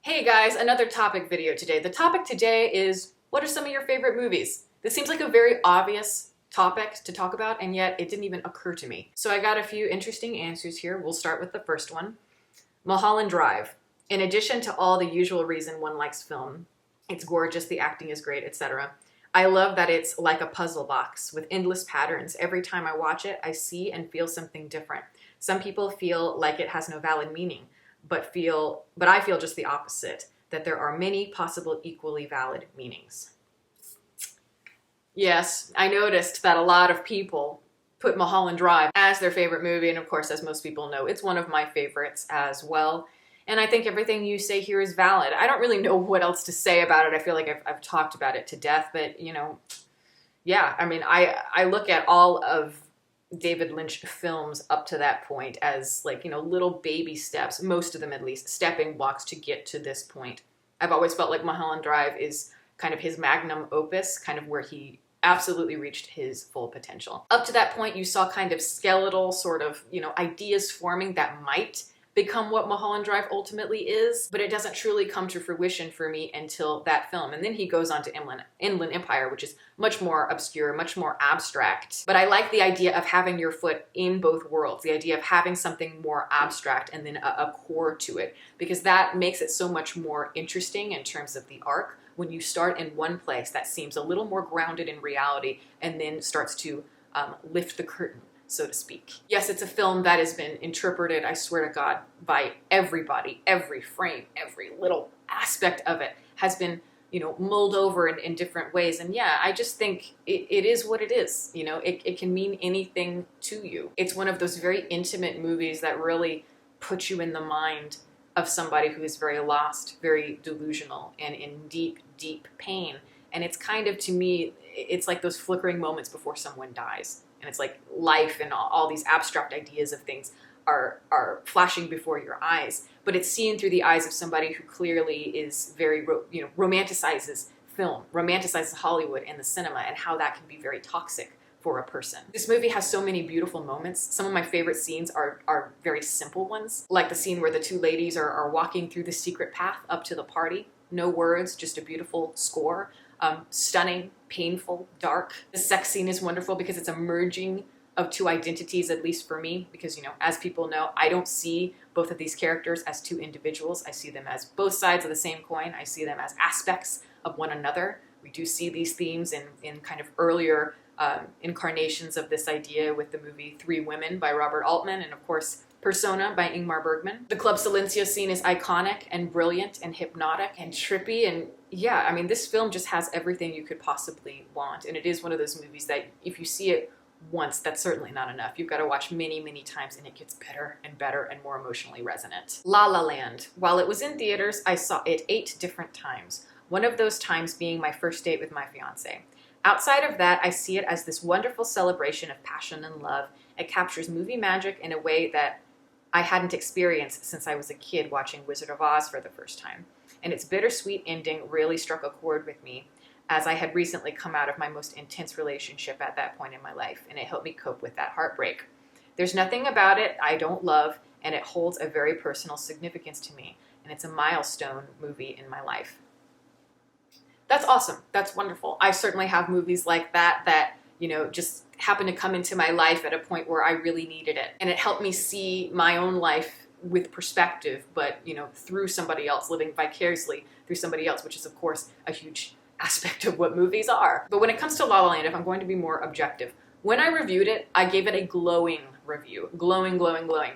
Hey guys, another topic video today. The topic today is, what are some of your favorite movies? This seems like a very obvious topic to talk about, and yet it didn't even occur to me. So I got a few interesting answers here. We'll start with the first one. Mulholland Drive. In addition to all the usual reason one likes film, it's gorgeous, the acting is great, etc. I love that it's like a puzzle box with endless patterns. Every time I watch it, I see and feel something different. Some people feel like it has no valid meaning, but I feel just the opposite, that there are many possible equally valid meanings. Yes, I noticed that a lot of people put Mulholland Drive as their favorite movie, and of course, as most people know, it's one of my favorites as well. And I think everything you say here is valid. I don't really know what else to say about it. I feel like I've talked about it to death, but yeah, I mean, I look at all of David Lynch films up to that point as little baby steps, most of them at least, stepping blocks to get to this point. I've always felt like Mulholland Drive is kind of his magnum opus, kind of where he absolutely reached his full potential. Up to that point, you saw kind of skeletal sort of, ideas forming that might become what Mulholland Drive ultimately is, but it doesn't truly come to fruition for me until that film. And then he goes on to Inland Empire, which is much more obscure, much more abstract. But I like the idea of having your foot in both worlds, the idea of having something more abstract and then a core to it, because that makes it so much more interesting in terms of the arc when you start in one place that seems a little more grounded in reality and then starts to lift the curtain, so to speak. Yes, it's a film that has been interpreted, I swear to God, by everybody. Every frame, every little aspect of it has been, mulled over in different ways. And yeah, I just think it is what it is. It can mean anything to you. It's one of those very intimate movies that really put you in the mind of somebody who is very lost, very delusional, and in deep, deep pain. And it's kind of, to me, it's like those flickering moments before someone dies. And it's like life and all these abstract ideas of things are flashing before your eyes. But it's seen through the eyes of somebody who clearly is very, romanticizes film, romanticizes Hollywood and the cinema, and how that can be very toxic for a person. This movie has so many beautiful moments. Some of my favorite scenes are very simple ones, like the scene where the two ladies are walking through the secret path up to the party. No words, just a beautiful score. Stunning, painful, dark. The sex scene is wonderful because it's a merging of two identities, at least for me, because, as people know, I don't see both of these characters as two individuals. I see them as both sides of the same coin. I see them as aspects of one another. We do see these themes in kind of earlier incarnations of this idea with the movie Three Women by Robert Altman, and of course, Persona by Ingmar Bergman. The Club Silencio scene is iconic and brilliant and hypnotic and trippy, and yeah, I mean, this film just has everything you could possibly want, and it is one of those movies that if you see it once, that's certainly not enough. You've got to watch many, many times, and it gets better and better and more emotionally resonant. La La Land. While it was in theaters, I saw it 8 different times, one of those times being my first date with my fiance. Outside of that, I see it as this wonderful celebration of passion and love. It captures movie magic in a way that I hadn't experienced since I was a kid watching Wizard of Oz for the first time. And its bittersweet ending really struck a chord with me, as I had recently come out of my most intense relationship at that point in my life, and it helped me cope with that heartbreak. There's nothing about it I don't love, and it holds a very personal significance to me, and it's a milestone movie in my life. That's awesome. That's wonderful. I certainly have movies like that just happened to come into my life at a point where I really needed it. And it helped me see my own life with perspective, but, through somebody else, living vicariously through somebody else, which is, of course, a huge aspect of what movies are. But when it comes to La La Land, if I'm going to be more objective, when I reviewed it, I gave it a glowing review. Glowing, glowing, glowing.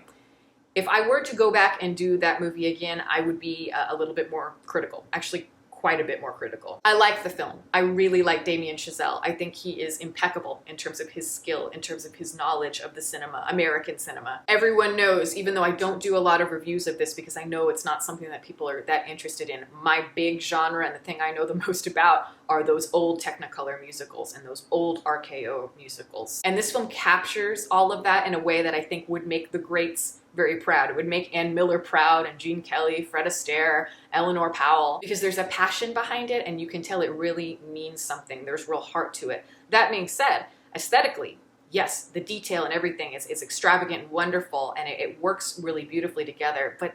If I were to go back and do that movie again, I would be a little bit more critical. Actually, quite a bit more critical. I like the film. I really like Damien Chazelle. I think he is impeccable in terms of his skill, in terms of his knowledge of the cinema, American cinema. Everyone knows, even though I don't do a lot of reviews of this because I know it's not something that people are that interested in, my big genre and the thing I know the most about are those old Technicolor musicals and those old RKO musicals. And this film captures all of that in a way that I think would make the greats very proud. It would make Ann Miller proud, and Gene Kelly, Fred Astaire, Eleanor Powell, because there's a passion behind it and you can tell it really means something. There's real heart to it. That being said, aesthetically, yes, the detail and everything is extravagant and wonderful, and it works really beautifully together, but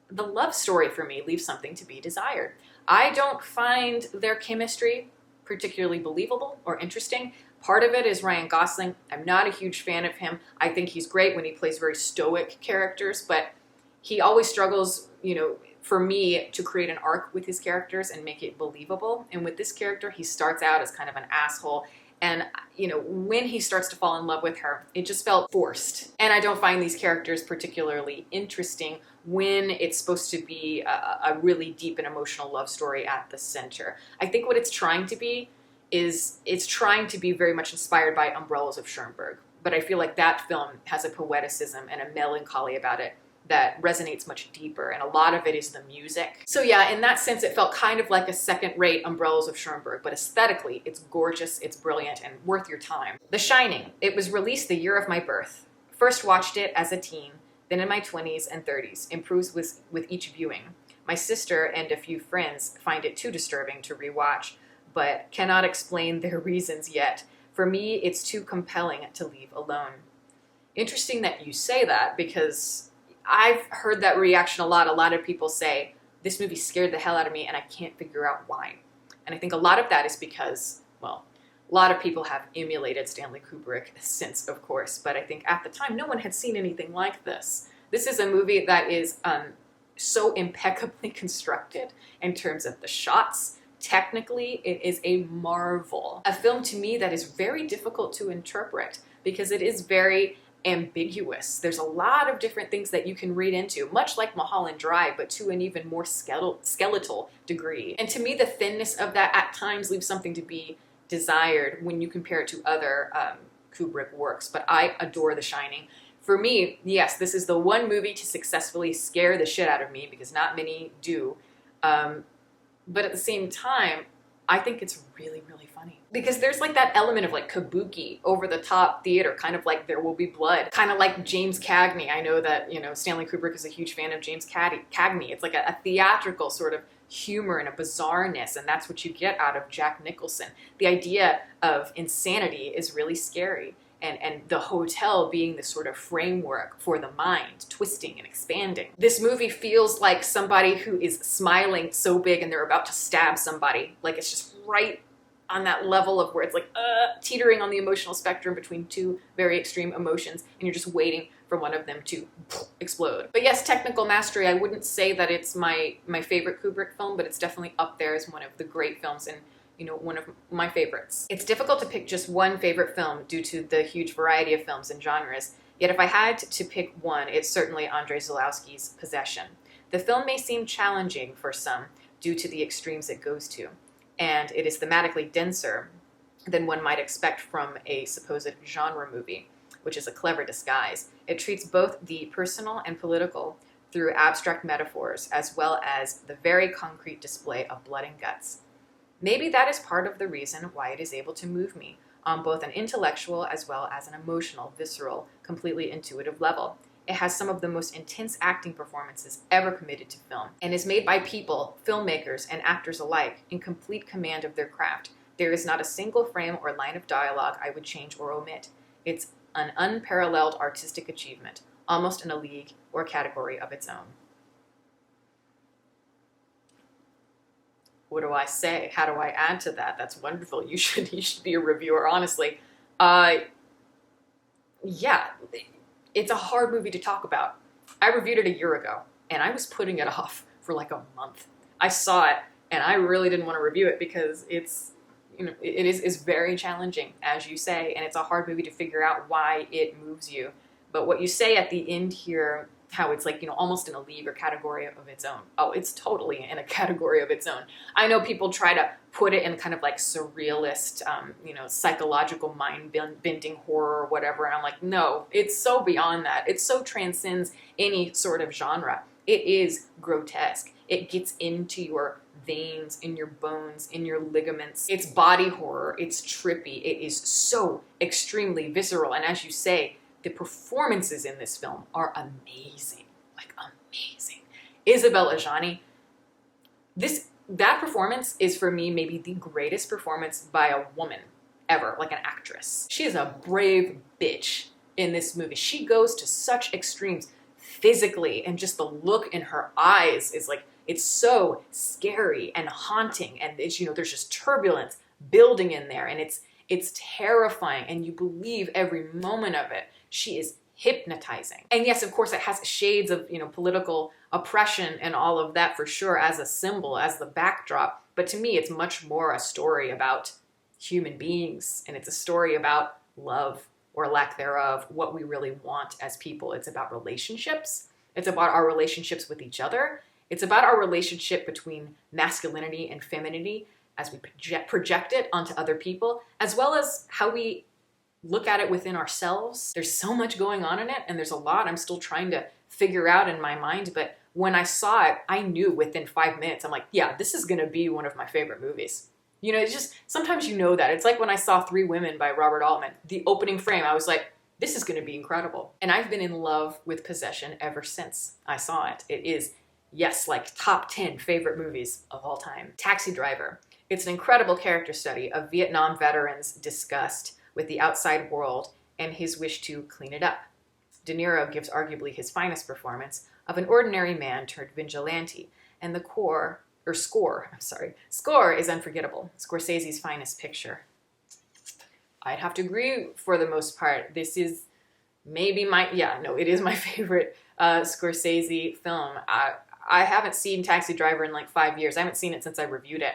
the love story for me leaves something to be desired. I don't find their chemistry particularly believable or interesting. Part of it is Ryan Gosling. I'm not a huge fan of him. I think he's great when he plays very stoic characters, but he always struggles, for me, to create an arc with his characters and make it believable. And with this character, he starts out as kind of an asshole. And, when he starts to fall in love with her, it just felt forced. And I don't find these characters particularly interesting when it's supposed to be a really deep and emotional love story at the center. I think what it's trying to be is it's trying to be very much inspired by Umbrellas of Schoenberg. But I feel like that film has a poeticism and a melancholy about it that resonates much deeper, and a lot of it is the music. So yeah, in that sense, it felt kind of like a second-rate Umbrellas of Schoenberg, but aesthetically, it's gorgeous, it's brilliant, and worth your time. The Shining. It was released the year of my birth. First watched it as a teen, then in my 20s and 30s, improves with each viewing. My sister and a few friends find it too disturbing to rewatch, but cannot explain their reasons yet. For me, it's too compelling to leave alone. Interesting that you say that, because I've heard that reaction a lot. A lot of people say, this movie scared the hell out of me and I can't figure out why. And I think a lot of that is because, well, a lot of people have emulated Stanley Kubrick since, of course, but I think at the time no one had seen anything like this. This is a movie that is so impeccably constructed in terms of the shots. Technically, it is a marvel. A film to me that is very difficult to interpret because it is very ambiguous. There's a lot of different things that you can read into, much like Mulholland Drive, but to an even more skeletal degree. And to me, the thinness of that at times leaves something to be desired when you compare it to other Kubrick works. But I adore The Shining. For me, yes, this is the one movie to successfully scare the shit out of me, because not many do. But at the same time, I think it's really, really funny. Because there's like that element of like kabuki, over-the-top theater, kind of like There Will Be Blood, kind of like James Cagney. I know that, Stanley Kubrick is a huge fan of James Cagney. It's like a theatrical sort of humor and a bizarreness, and that's what you get out of Jack Nicholson. The idea of insanity is really scary. And the hotel being this sort of framework for the mind, twisting and expanding. This movie feels like somebody who is smiling so big and they're about to stab somebody. Like it's just right on that level of where it's like teetering on the emotional spectrum between two very extreme emotions, and you're just waiting for one of them to explode. But yes, technical mastery, I wouldn't say that it's my favorite Kubrick film, but it's definitely up there as one of the great films, and one of my favorites. It's difficult to pick just one favorite film due to the huge variety of films and genres, yet if I had to pick one, it's certainly Andrei Zulawski's Possession. The film may seem challenging for some due to the extremes it goes to, and it is thematically denser than one might expect from a supposed genre movie, which is a clever disguise. It treats both the personal and political through abstract metaphors, as well as the very concrete display of blood and guts. Maybe that is part of the reason why it is able to move me on both an intellectual as well as an emotional, visceral, completely intuitive level. It has some of the most intense acting performances ever committed to film, and is made by people, filmmakers, and actors alike, in complete command of their craft. There is not a single frame or line of dialogue I would change or omit. It's an unparalleled artistic achievement, almost in a league or category of its own. What do I say? How do I add to that? That's wonderful. You should be a reviewer, honestly. Yeah, it's a hard movie to talk about. I reviewed it a year ago, and I was putting it off for like a month. I saw it, and I really didn't want to review it because it is very challenging, as you say, and it's a hard movie to figure out why it moves you. But what you say at the end here, how it's like, almost in a league or category of its own. Oh, it's totally in a category of its own. I know people try to put it in kind of like surrealist, psychological mind-bending horror or whatever. And I'm like, no, it's so beyond that. It so transcends any sort of genre. It is grotesque. It gets into your veins, in your bones, in your ligaments. It's body horror. It's trippy. It is so extremely visceral. And as you say, the performances in this film are amazing, like amazing. Isabelle Adjani, that performance is for me maybe the greatest performance by a woman ever, like an actress. She is a brave bitch in this movie. She goes to such extremes physically, and just the look in her eyes is like, it's so scary and haunting, and it's, there's just turbulence building in there, and it's terrifying, and you believe every moment of it. She is hypnotizing. And yes, of course, it has shades of, political oppression and all of that for sure as a symbol, as the backdrop. But to me, it's much more a story about human beings, and it's a story about love or lack thereof, what we really want as people. It's about relationships. It's about our relationships with each other. It's about our relationship between masculinity and femininity as we project it onto other people, as well as how we look at it within ourselves. There's so much going on in it, and there's a lot I'm still trying to figure out in my mind, but when I saw it, I knew within 5 minutes, I'm like, yeah, this is gonna be one of my favorite movies. It's just, sometimes that. It's like when I saw Three Women by Robert Altman, the opening frame, I was like, this is gonna be incredible. And I've been in love with Possession ever since I saw it. It is, yes, like top 10 favorite movies of all time. Taxi Driver. It's an incredible character study of Vietnam veterans' disgust with the outside world and his wish to clean it up. De Niro gives arguably his finest performance of an ordinary man turned vigilante, and the score is unforgettable. Scorsese's finest picture. I'd have to agree for the most part. This is maybe it is my favorite Scorsese film. I haven't seen Taxi Driver in like 5 years. I haven't seen it since I reviewed it.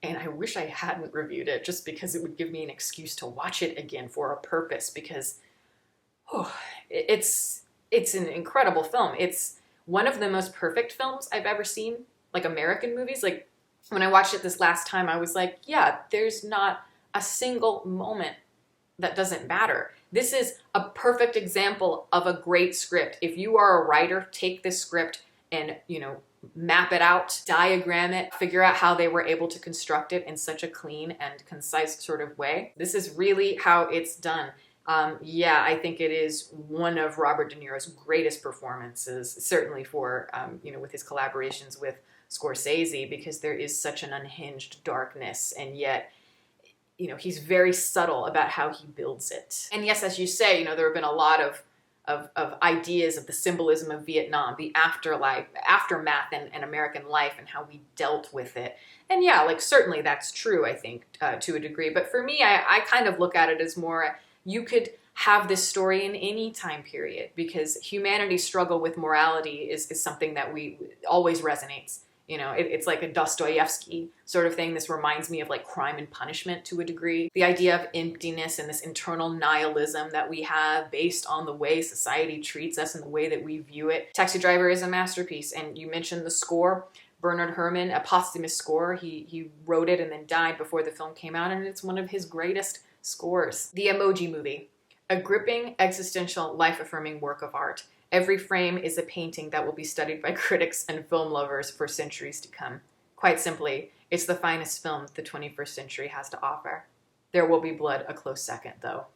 And I wish I hadn't reviewed it, just because it would give me an excuse to watch it again for a purpose, because it's an incredible film. It's one of the most perfect films I've ever seen, like American movies. Like when I watched it this last time, I was like, yeah, there's not a single moment that doesn't matter. This is a perfect example of a great script. If you are a writer, take this script and, map it out, diagram it, figure out how they were able to construct it in such a clean and concise sort of way. This is really how it's done. I think it is one of Robert De Niro's greatest performances, certainly for, with his collaborations with Scorsese, because there is such an unhinged darkness, and yet, he's very subtle about how he builds it. And yes, as you say, there have been a lot of ideas of the symbolism of Vietnam, the aftermath and American life, and how we dealt with it. And certainly that's true, I think, to a degree. But for me, I kind of look at it as more, you could have this story in any time period, because humanity's struggle with morality is something that we always resonates. It's like a Dostoevsky sort of thing. This reminds me of like Crime and Punishment to a degree. The idea of emptiness and this internal nihilism that we have based on the way society treats us and the way that we view it. Taxi Driver is a masterpiece. And you mentioned the score. Bernard Herrmann, a posthumous score. He wrote it and then died before the film came out, and it's one of his greatest scores. The Emoji Movie. A gripping, existential, life-affirming work of art. Every frame is a painting that will be studied by critics and film lovers for centuries to come. Quite simply, it's the finest film the 21st century has to offer. There Will Be Blood a close second, though.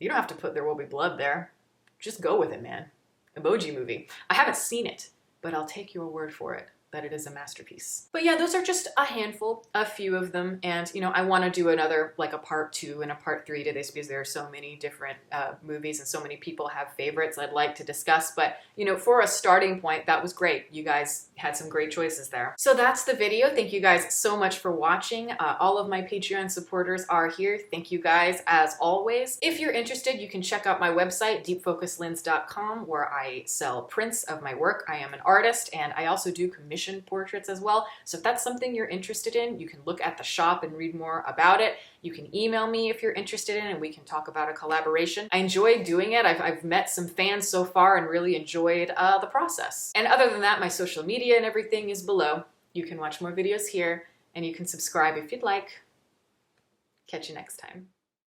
You don't have to put There Will Be Blood there. Just go with it, man. Emoji Movie. I haven't seen it, but I'll take your word for it that it is a masterpiece. But yeah, those are just a few of them. And, I want to do another, like a part 2 and a part 3 to this, because there are so many different movies and so many people have favorites I'd like to discuss. But, for a starting point, that was great. You guys had some great choices there. So that's the video. Thank you guys so much for watching. All of my Patreon supporters are here. Thank you guys as always. If you're interested, you can check out my website, deepfocuslens.com, where I sell prints of my work. I am an artist, and I also do commission portraits as well. So if that's something you're interested in, you can look at the shop and read more about it. You can email me if you're interested in, and we can talk about a collaboration. I enjoy doing it. I've met some fans so far and really enjoyed the process. And other than that, my social media and everything is below. You can watch more videos here, and you can subscribe if you'd like. Catch you next time.